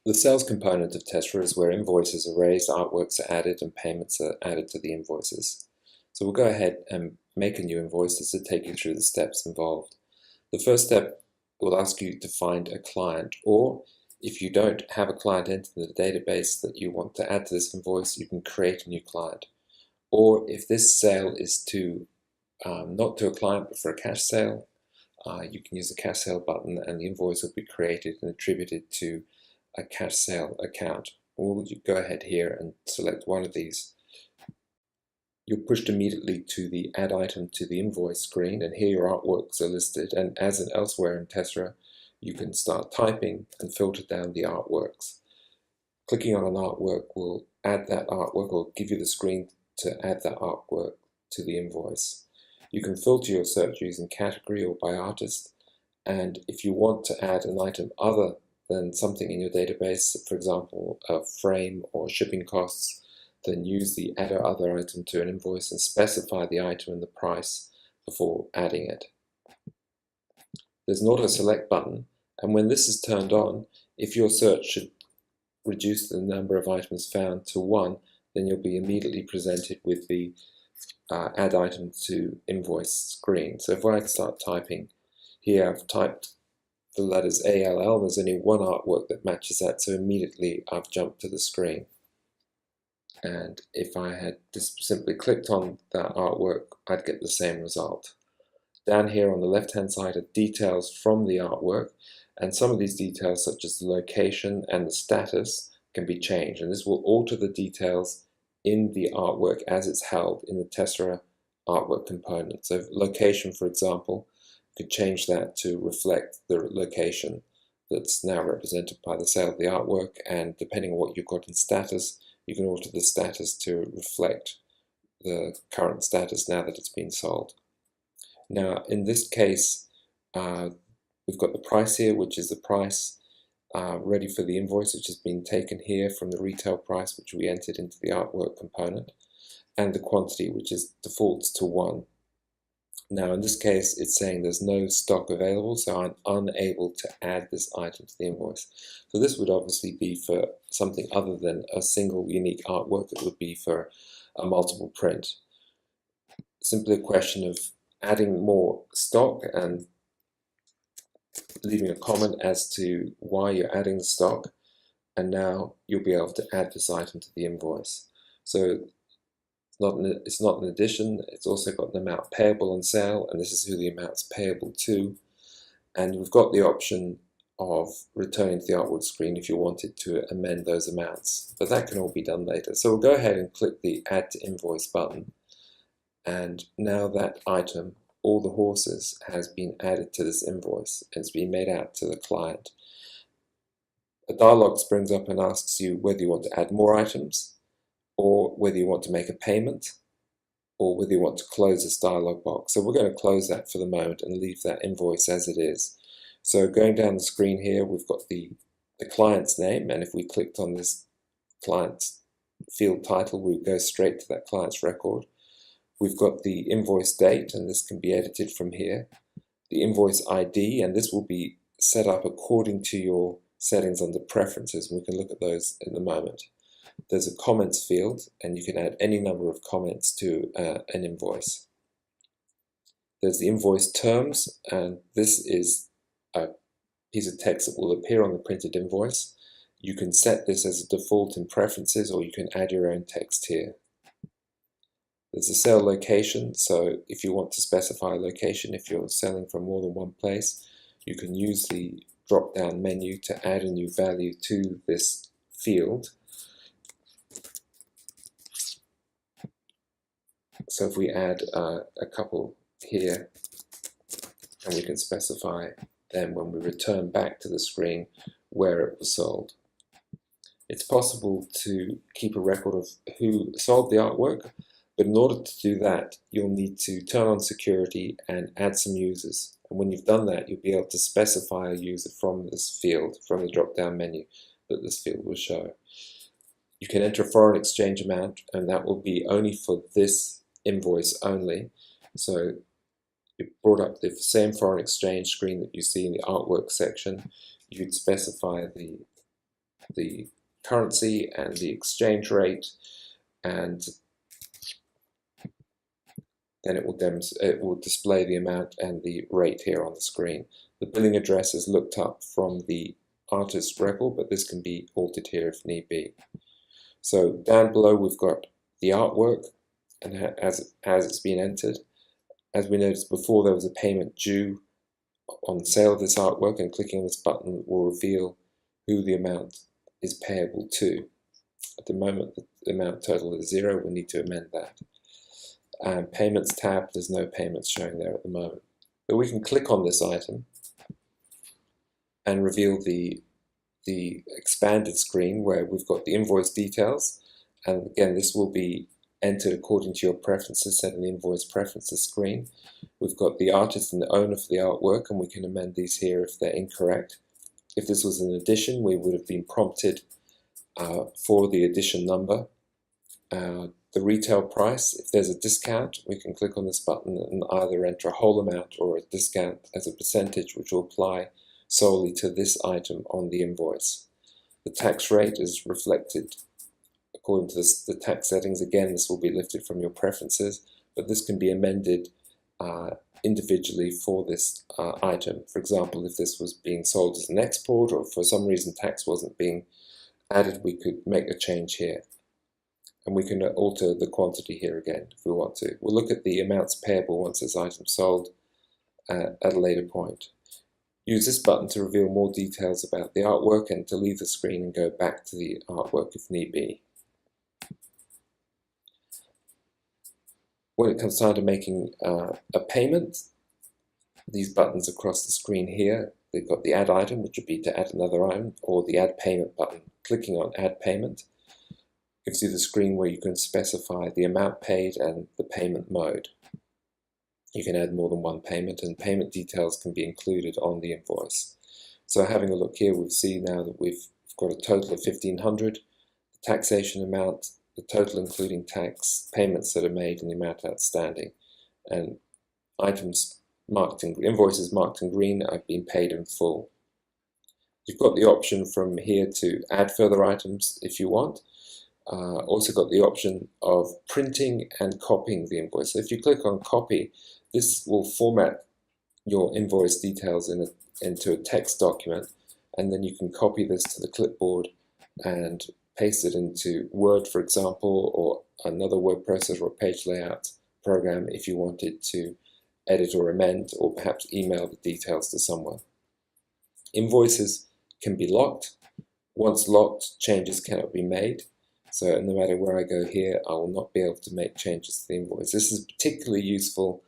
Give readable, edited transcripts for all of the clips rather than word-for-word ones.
The sales component of Tesla is where invoices are raised, artworks are added, and payments are added to the invoices. So we'll go ahead and make a new invoice to take you through the steps involved. The first step will ask you to find a client, or if you don't have a client entered in the database that you want to add to this invoice, you can create a new client. Or if this sale is to not to a client but for a cash sale, you can use the cash sale button and the invoice will be created and attributed to a cash sale account. Or you go ahead here and select one of these. You're pushed immediately to the Add Item to the Invoice screen, and here your artworks are listed, and as in elsewhere in Tesla, you can start typing and filter down the artworks. Clicking on an artwork will add that artwork or give you the screen to add that artwork to the invoice. You can filter your search using category or by artist, and if you want to add an item other than something in your database, for example a frame or shipping costs, then use the Add Other Item to an Invoice and specify the item and the price before adding it. There's an Auto Select button, and when this is turned on, if your search should reduce the number of items found to 1, then you'll be immediately presented with the Add Item to Invoice screen. So if I start typing, here I've typed the letters ALL, there's only one artwork that matches that, so immediately I've jumped to the screen. And if I had just simply clicked on that artwork, I'd get the same result. Down here on the left hand side are details from the artwork, and some of these details such as the location and the status can be changed, and this will alter the details in the artwork as it's held in the Tesla artwork component. So location, for example, could change that to reflect the location that's now represented by the sale of the artwork, and depending on what you've got in status, you can alter the status to reflect the current status now that it's been sold. Now in this case, we've got the price here, which is the price ready for the invoice, which has been taken here from the retail price, which we entered into the artwork component, and the quantity, which is defaults to 1. Now in this case, it's saying there's no stock available, so I'm unable to add this item to the invoice. So this would obviously be for something other than a single unique artwork. It would be for a multiple print. Simply a question of adding more stock and leaving a comment as to why you're adding the stock, and now you'll be able to add this item to the invoice. So it's not an addition, it's also got an amount payable on sale, and this is who the amount's payable to. And we've got the option of returning to the artwork screen if you wanted to amend those amounts, but that can all be done later. So we'll go ahead and click the Add to Invoice button, and now that item, all the horses, has been added to this invoice and it's been made out to the client. A dialog springs up and asks you whether you want to add more items, or whether you want to make a payment, or whether you want to close this dialog box. So we're going to close that for the moment and leave that invoice as it is. So going down the screen here, we've got the client's name, and if we clicked on this client's field title, we would go straight to that client's record. We've got the invoice date, and this can be edited from here. The invoice ID, and this will be set up according to your settings under preferences, and we can look at those in a moment. There's a comments field, and you can add any number of comments to an invoice. There's the invoice terms, and this is a piece of text that will appear on the printed invoice. You can set this as a default in preferences, or you can add your own text here. There's a sale location, so if you want to specify a location, if you're selling from more than one place, you can use the drop-down menu to add a new value to this field. So if we add a couple here, and we can specify then when we return back to the screen where it was sold. It's possible to keep a record of who sold the artwork, but in order to do that, you'll need to turn on security and add some users. And when you've done that, you'll be able to specify a user from this field, from the drop-down menu that this field will show. You can enter a foreign exchange amount, and that will be only for this invoice only. So it brought up the same foreign exchange screen that you see in the artwork section. You'd specify the the currency and the exchange rate, and then it will display the amount and the rate here on the screen. The billing address is looked up from the artist record, but this can be altered here if need be. So down below we've got the artwork and as it's been entered. As we noticed before, there was a payment due on sale of this artwork, and clicking this button will reveal who the amount is payable to. At the moment the amount total is 0. We need to amend that. Payments tab, there's no payments showing there at the moment. But we can click on this item and reveal the expanded screen where we've got the invoice details, and again this will be entered according to your preferences set in the invoice preferences screen. We've got the artist and the owner for the artwork, and we can amend these here if they're incorrect. If this was an addition, we would have been prompted for the addition number. The retail price, if there's a discount, we can click on this button and either enter a whole amount or a discount as a percentage, which will apply solely to this item on the invoice. The tax rate is reflected according to the tax settings. Again, this will be lifted from your preferences, but this can be amended individually for this item. For example, if this was being sold as an export or for some reason tax wasn't being added, we could make a change here. And we can alter the quantity here again if we want to. We'll look at the amounts payable once this item is sold at a later point. Use this button to reveal more details about the artwork and to leave the screen and go back to the artwork if need be. When it comes time to making a payment, these buttons across the screen here, they've got the add item, which would be to add another item, or the add payment button. Clicking on add payment gives you the screen where you can specify the amount paid and the payment mode. You can add more than one payment, and payment details can be included on the invoice. So having a look here, we see now that we've got a total of $1,500, the taxation amount, the total including tax, payments that are made, and the amount outstanding. And items marked in invoices marked in green have been paid in full. You've got the option from here to add further items if you want. Also got the option of printing and copying the invoice. So if you click on copy, this will format your invoice details into a text document, and then you can copy this to the clipboard and paste it into Word, for example, or another word processor or page layout program if you wanted to edit or amend, or perhaps email the details to someone. Invoices can be locked. Once locked, changes cannot be made. So no matter where I go here, I will not be able to make changes to the invoice. This is particularly useful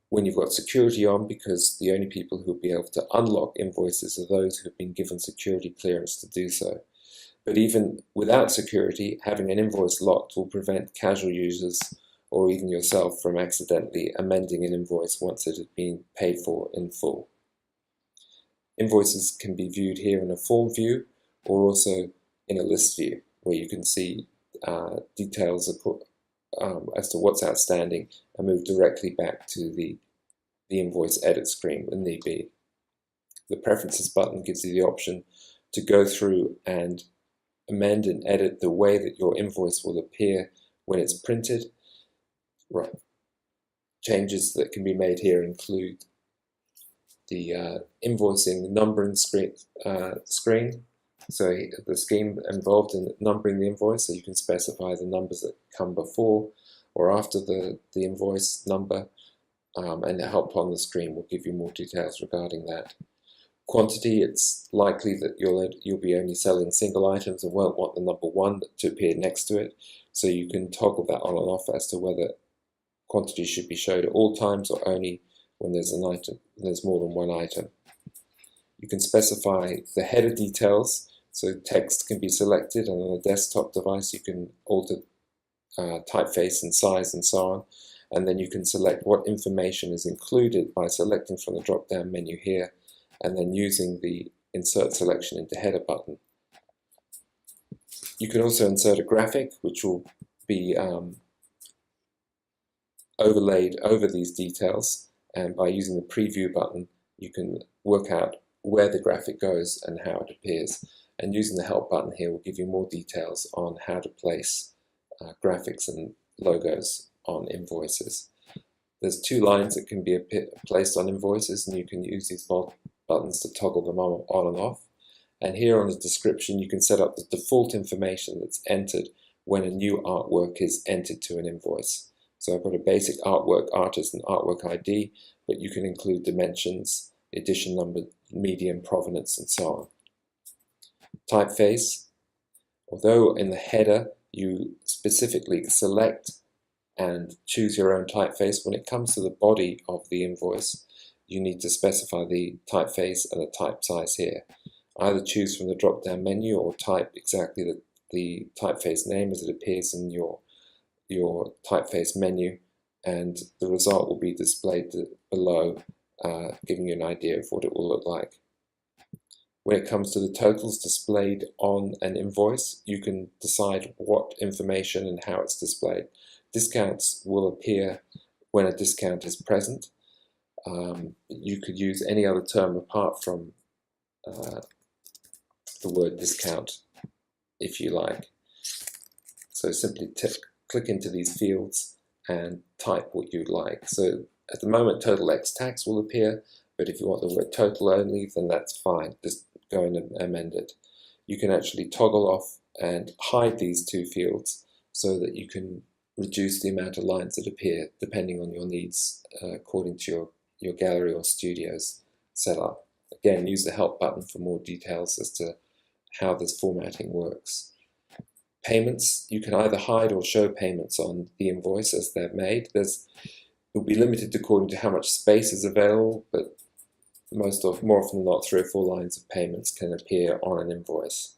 when you've got security on, because the only people who will be able to unlock invoices are those who have been given security clearance to do so. But even without security, having an invoice locked will prevent casual users or even yourself from accidentally amending an invoice once it has been paid for in full. Invoices can be viewed here in a form view or also in a list view, where you can see details as to what's outstanding and move directly back to the invoice edit screen when need be. The Preferences button gives you the option to go through and amend and edit the way that your invoice will appear when it's printed. Right. Changes that can be made here include the invoicing numbering screen. So the scheme involved in numbering the invoice, so you can specify the numbers that come before or after the invoice number, and the help on the screen will give you more details regarding that. Quantity, it's likely that you'll be only selling single items and won't want the number 1 to appear next to it, so you can toggle that on and off as to whether quantity should be showed at all times or only when there's more than one item. You can specify the header details, so text can be selected, and on a desktop device you can alter typeface and size and so on, and then you can select what information is included by selecting from the drop-down menu here and then using the Insert Selection into Header button. You can also insert a graphic which will be overlaid over these details, and by using the Preview button you can work out where the graphic goes and how it appears. and using the help button here will give you more details on how to place graphics and logos on invoices. There's 2 lines that can be placed on invoices, and you can use these buttons to toggle them on and off. And here on the description you can set up the default information that's entered when a new artwork is entered to an invoice. So I've got a basic artwork artist and artwork ID, but you can include dimensions, edition number, medium, provenance, and so on. Typeface. Although in the header you specifically select and choose your own typeface, when it comes to the body of the invoice you need to specify the typeface and the type size here. Either choose from the drop-down menu or type exactly the typeface name as it appears in your typeface menu, and the result will be displayed below, giving you an idea of what it will look like. When it comes to the totals displayed on an invoice, you can decide what information and how it's displayed. Discounts will appear when a discount is present. You could use any other term apart from the word discount if you like. So simply click into these fields and type what you'd like. So at the moment total X tax will appear, but if you want the word total only, then that's fine. Just go in and amend it. You can actually toggle off and hide these 2 fields so that you can reduce the amount of lines that appear depending on your needs according to your gallery or studio's setup. Again, use the help button for more details as to how this formatting works. Payments, you can either hide or show payments on the invoice as they're made. It'll be limited according to how much space is available, but more often than not 3 or 4 lines of payments can appear on an invoice.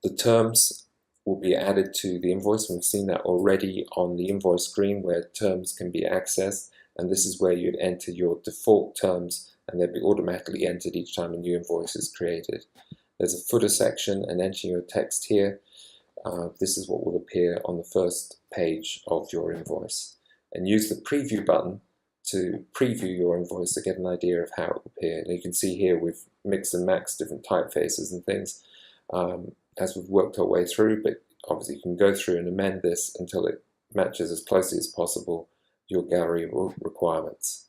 The terms will be added to the invoice. We've seen that already on the invoice screen where terms can be accessed, and this is where you'd enter your default terms and they'll be automatically entered each time a new invoice is created. There's a footer section, and entering your text here. This is what will appear on the first page of your invoice. And use the preview button to preview your invoice to get an idea of how it will appear. And you can see here we've mixed and matched different typefaces and things as we've worked our way through, but obviously you can go through and amend this until it matches as closely as possible your gallery requirements.